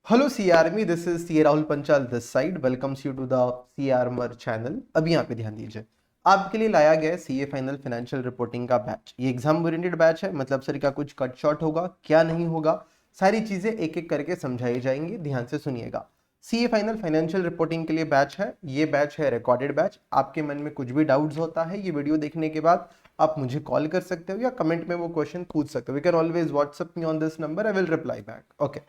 Hello C army, this is C Rahul Panchal this side welcomes you to the C armour channel. अभी यहाँ पे ध्यान दीजिए, आपके लिए लाया गया है सीए फाइनल फाइनेंशियल रिपोर्टिंग का बैच। ये एग्जाम ओरिएंटेड बैच है, मतलब सर क्या कुछ कट शॉट होगा क्या नहीं होगा, सारी चीजें एक एक करके समझाई जाएंगी। ध्यान से सुनिएगा। सीए फाइनल फाइनेंशियल रिपोर्टिंग के लिए बैच है, ये बैच है रिकॉर्डेड बैच। आपके मन में कुछ भी डाउट्स होता है ये वीडियो देखने के बाद आप मुझे कॉल कर सकते हो या कमेंट में वो क्वेश्चन पूछ सकते हो। You can always WhatsApp me on this number, I will reply back. Okay,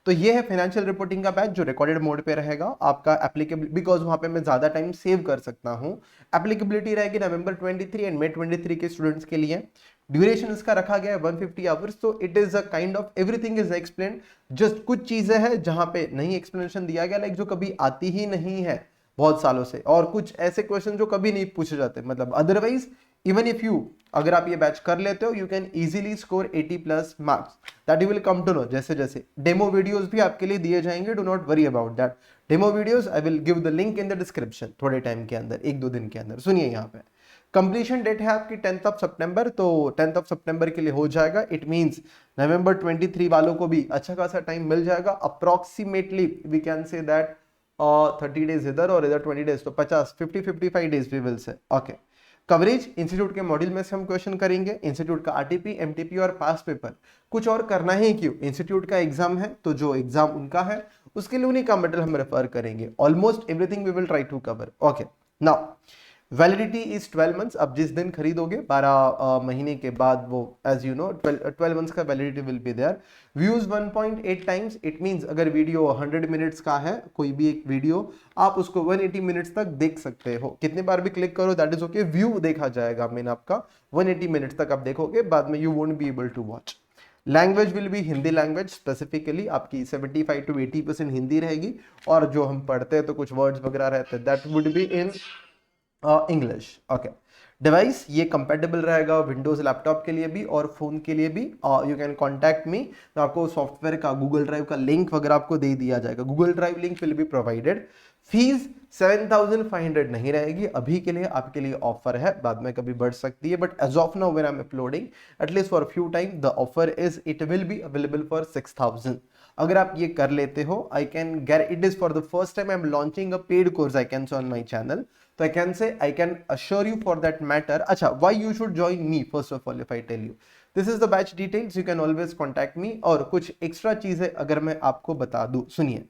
तो ये है फाइनेंशियल रिपोर्टिंग का बैच जो रिकॉर्डेड मोड पे रहेगा आपका एप्लीकेबल, बिकॉज वहां पे मैं ज्यादा टाइम सेव कर सकता हूं। एप्लीकेबिलिटी रहेगी नवंबर 23 एंड मई 23 के स्टूडेंट्स के लिए। ड्यूरेशन इसका रखा गया है 150 आवर्स। तो it is a kind of everything is explain. Just कुछ चीजें हैं जहां पे नहीं एक्सप्लेनेशन दिया गया, लाइक जो कभी आती ही नहीं है बहुत सालों से, और कुछ ऐसे क्वेश्चन जो कभी नहीं पूछे जाते। मतलब अदरवाइज इवन इफ यू, अगर आप ये बैच कर लेते हो, you can easily score 80 plus marks. That you will come to know जैसे जैसे। डेमो वीडियोस भी आपके लिए दिए जाएंगे, do not worry about that. Demo videos I will give the link in the description थोड़े टाइम के अंदर, एक दो दिन के अंदर। सुनिए यहाँ पे कंप्लीशन डेट है आपकी 10th ऑफ सितंबर, तो 10th ऑफ सितंबर के लिए हो जाएगा। इट मींस नवंबर 23 वालों को भी अच्छा खासा टाइम मिल जाएगा। Approximately we can say that 30 days इधर और इधर 20 डेज, तो 55 days we will say. Okay, coverage institute के मॉड्यूल में से हम क्वेश्चन करेंगे। इंस्टीट्यूट का आरटीपी, एमटीपी और पास पेपर, कुछ और करना ही क्यों, इंस्टीट्यूट का एग्जाम है तो जो एग्जाम उनका है उसके लिए उन्हीं का मटेरियल हम रेफर करेंगे। Almost everything we will try to cover. Okay, now validity is 12 months. अब जिस दिन खरीदोगे 12 महीने के बाद वो, एज यू नो, 12 मंथ्स का validity will be there. Views 1.8 times. It means अगर वीडियो 100 मिनट्स का है, कोई भी एक वीडियो, आप उसको 180 मिनट्स तक देख सकते हो। कितने बार भी क्लिक करो दैट इज ओके, व्यू देखा जाएगा। मेन आपका 180 मिनट्स तक आप देखोगे, बाद में you won't be able to watch. Language will be Hindi language, specifically आपकी 75 to 80% हिंदी रहेगी, और जो हम पढ़ते हैं तो कुछ वर्ड्स वगैरह रहते हैं that would be in English. Okay, device ये कंपेटेबल रहेगा विंडोज लैपटॉप के लिए भी और फोन के लिए भी। यू कैन कॉन्टैक्ट मी, तो आपको सॉफ्टवेयर का गूगल ड्राइव का लिंक वगैरह आपको दे दिया जाएगा। Google drive link will be provided. Fees 7500 नहीं रहेगी अभी के लिए, आपके लिए ऑफर है, बाद में कभी बढ़ सकती है, but as of now when I am uploading at least for few time the offer is it will be available for 6000। अगर आप ये कर लेते हो, I can get, it is for the first time I am launching a paid course I can say on my channel, तो I can say, I can assure you for that matter. अच्छा, why you should join me first of all if I tell you, this is the batch details, you can always contact me। और कुछ extra चीजें अगर मैं आपको बता दूं, सुनिए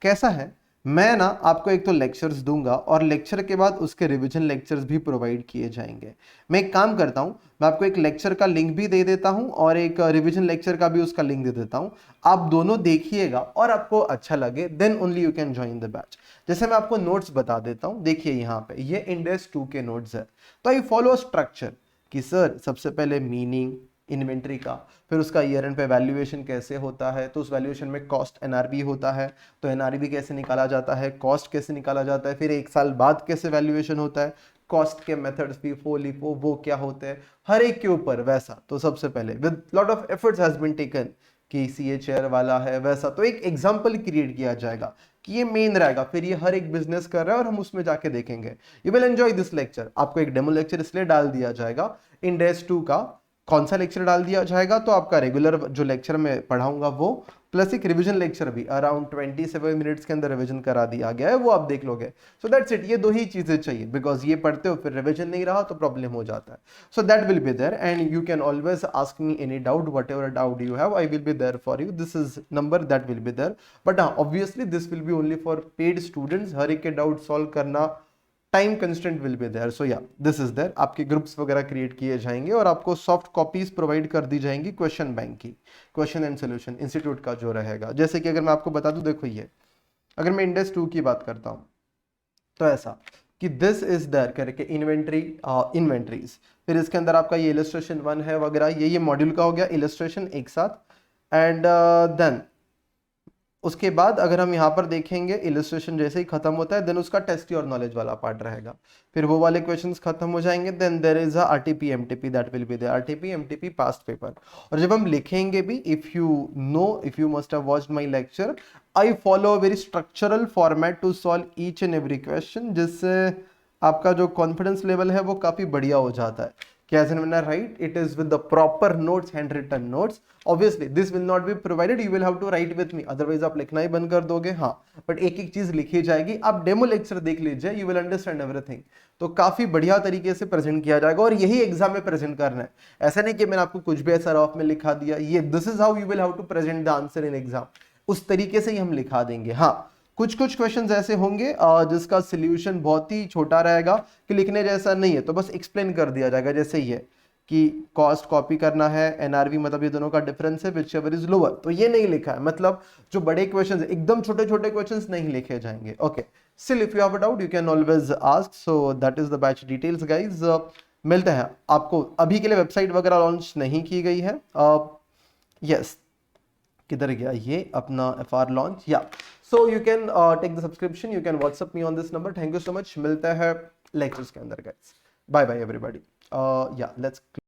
कैसा है। मैं ना आपको एक तो लेक्चर्स दूंगा और लेक्चर के बाद उसके रिवीजन लेक्चर्स भी प्रोवाइड किए जाएंगे। मैं एक काम करता हूं, मैं आपको एक लेक्चर का लिंक भी दे देता हूं और एक रिवीजन लेक्चर का भी उसका लिंक दे देता हूं। आप दोनों देखिएगा और आपको अच्छा लगे then only you can join the batch. जैसे मैं आपको नोट्स बता देता हूं, देखिए यहाँ पे ये इंडेक्स 2 के नोट्स है। तो आई फॉलो स्ट्रक्चर कि सर सबसे पहले मीनिंग इन्वेंट्री का, फिर उसका ईयर एंड पे वैल्यूएशन कैसे होता है, तो उस वैल्यूएशन में कॉस्ट एनआरबी होता है, तो एनआरबी कैसे निकाला जाता है, कॉस्ट कैसे निकाला जाता है, फिर एक साल बाद कैसे वैल्यूएशन होता है, कॉस्ट के मेथड्स FIFO LIFO वो क्या होते हैं, हर एक के ऊपर वैसा। तो सबसे पहले with lot of efforts has been taken कि सीए चेयर वाला है वैसा, तो एक एग्जाम्पल क्रिएट किया जाएगा कि ये मेन रहेगा, फिर ये हर एक बिजनेस कर रहा है और हम उसमें जाके देखेंगे। You will enjoy this lecture. आपको एक डेमो लेक्चर इसलिए डाल दिया जाएगा, इन डेज 2 का कौन सा लेक्चर डाल दिया जाएगा, तो आपका रेगुलर जो लेक्चर मैं पढ़ाऊंगा वो, प्लस एक रिवीजन लेक्चर भी अराउंड 27 मिनट्स के अंदर रिवीजन करा दिया गया है, वो आप देख लोगे। सो दैट्स इट, ये दो ही चीजें चाहिए, बिकॉज ये पढ़ते हो फिर रिवीजन नहीं रहा तो प्रॉब्लम हो जाता है। So that will be there and you can always ask me any doubt, whatever doubt you have I will be there for you. This is number that will be there, but हाँ obviously this will be only for paid students. हर एक के doubt solve करना, time constant will be there. So yeah this is there, आपके groups वगैरह create किए जाएंगे और आपको सॉफ्ट कॉपीज प्रोवाइड कर दी जाएंगी क्वेश्चन बैंक की, क्वेश्चन एंड सोल्यूशन इंस्टीट्यूट का जो रहेगा। जैसे कि अगर मैं आपको बता दूं, देखो ये अगर मैं इंडेक्स 2 की बात करता हूं तो ऐसा कि दिस इज देयर करके इन्वेंट्री, इन्वेंट्रीज, फिर इसके अंदर आपका ये इलस्ट्रेशन 1 है वगैरह, ये मॉड्यूल का हो गया इलस्ट्रेशन एक साथ। एंड देन उसके बाद अगर हम यहाँ पर देखेंगे इलस्ट्रेशन जैसे ही खत्म होता है देन उसका टेस्ट योर नॉलेज वाला पार्ट रहेगा, फिर वो वाले क्वेश्चंस खत्म हो जाएंगे। Then there is a RTP MTP that will be there, RTP MTP past paper. और जब हम लिखेंगे भी, if you know, if you must have watched my lecture, I follow a very structural format to solve each and every question, जिससे आपका जो confidence level है वो काफी बढ़िया हो जाता है As and when I write, it is with the proper notes, handwritten notes. Obviously, this will not be provided. You will have to write with me. Otherwise, आप लिखना ही बंद कर दोगे. हाँ, but एक एक चीज लिखी जाएगी. आप डेमो लेक्चर देख लीजिए. You will understand everything. तो काफी बढ़िया तरीके से प्रेजेंट किया जाएगा और यही एग्जाम में प्रेजेंट करना है. ऐसा नहीं कि मैंने आपको कुछ भी ऐसा रफ में लिखा दिया. ये this is how you will have to present the answer in exam. उस तरीके से ही हम लिखा देंगे. हाँ, कुछ कुछ क्वेश्चंस ऐसे होंगे जिसका सॉल्यूशन बहुत ही छोटा रहेगा कि लिखने जैसा नहीं है, तो बस एक्सप्लेन कर दिया जाएगा. जैसे ये कि कॉस्ट कॉपी करना है, एनआरवी मतलब ये दोनों का डिफरेंस है, विच एवर इज लोअर, तो ये नहीं लिखा है. मतलब जो बड़े क्वेश्चंस है, एकदम छोटे छोटे क्वेश्चंस नहीं लिखे जाएंगे. Okay, still if you have a doubt you can always ask. So that is the batch details guys. मिलते हैं. आपको अभी के लिए वेबसाइट वगैरह लॉन्च नहीं की गई है. यस, किधर गया ये अपना FR launch. Yeah so you can take the subscription. You can WhatsApp me on this number. Thank you so much. मिलते हैं लेक्चर्स के अंदर guys. Bye bye everybody. Yeah let's